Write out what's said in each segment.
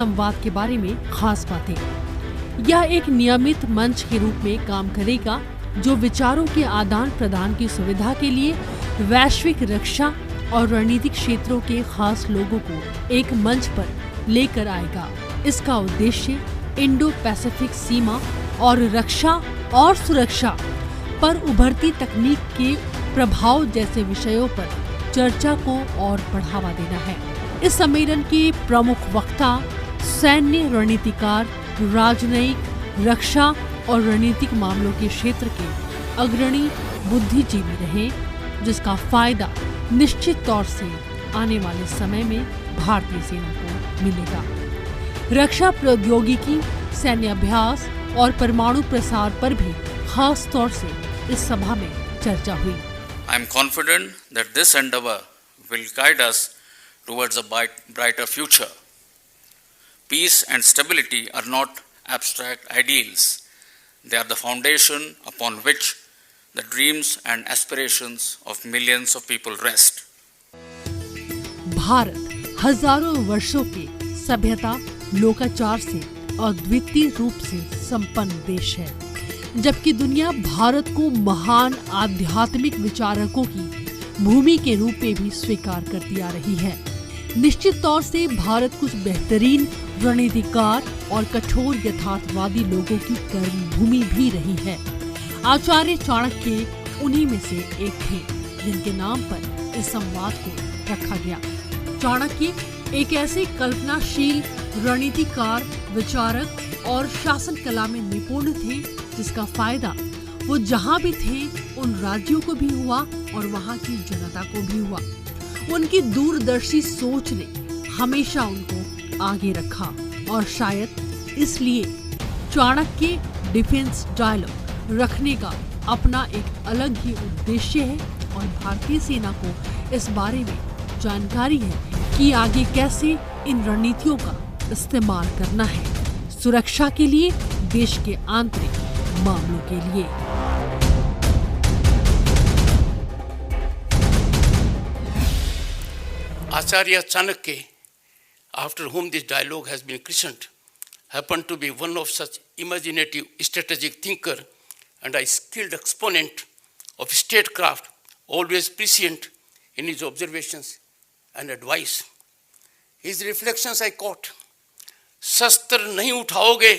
संवाद के बारे में खास बातें। यह एक नियमित मंच के रूप में काम करेगा जो विचारों के आदान प्रदान की सुविधा के लिए वैश्विक रक्षा और रणनीतिक क्षेत्रों के खास लोगों को एक मंच पर लेकर आएगा। इसका उद्देश्य इंडो पैसिफिक सीमा और रक्षा और सुरक्षा पर उभरती तकनीक के प्रभाव जैसे विषयों पर चर्चा को और बढ़ावा देना है। इस सम्मेलन के प्रमुख वक्ता सैन्य रणनीतिकार, राजनयिक, रक्षा और रणनीतिक मामलों के क्षेत्र के अग्रणी बुद्धिजीवी रहे, जिसका फायदा निश्चित तौर से आने वाले समय में भारतीय सेना को मिलेगा। रक्षा प्रौद्योगिकी, सैन्य अभ्यास और परमाणु प्रसार पर भी खास तौर से इस सभा में चर्चा हुई। I am confident that this endeavor will guide us towards a brighter future. Peace and stability are not abstract ideals. They are the foundation upon which the dreams and aspirations of millions of people rest. Bharat हजारों वर्षों के सभ्यता, लोकाचार से अद्वितीय रूप से संपन्न देश है, जबकि दुनिया भारत को महान आध्यात्मिक विचारकों की भूमि के रूप में भी स्वीकार करती आ रही है। निश्चित तौर से भारत कुछ बेहतरीन रणनीतिकार और कठोर यथार्थवादी लोगों की कर्मभूमि भी रही है। आचार्य चाणक्य उन्हीं में से एक थे, जिनके नाम पर इस संवाद को रखा गया। चाणक्य एक ऐसे कल्पनाशील रणनीतिकार, विचारक और शासन कला में निपुण थे, जिसका फायदा वो जहाँ भी थे उन राज्यों को भी हुआ और वहाँ की जनता को भी हुआ। उनकी दूरदर्शी सोच ने हमेशा उनको आगे रखा और शायद इसलिए चाणक्य डिफेंस डायलॉग रखने का अपना एक अलग ही उद्देश्य है और भारतीय सेना को इस बारे में जानकारी है कि आगे कैसे इन रणनीतियों का इस्तेमाल करना है, सुरक्षा के लिए, देश के आंतरिक मामलों के लिए। Acharya Chanakya, after whom this dialogue has been christened, happened to be one of such imaginative strategic thinker and a skilled exponent of statecraft, always prescient in his observations and advice. His reflections I quote, शस्त्र नहीं उठाओगे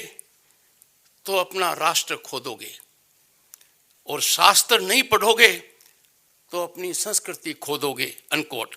तो अपना राष्ट्र खोदोगे और शास्त्र नहीं पढ़ोगे तो अपनी संस्कृति खोदोगे, अनकोट।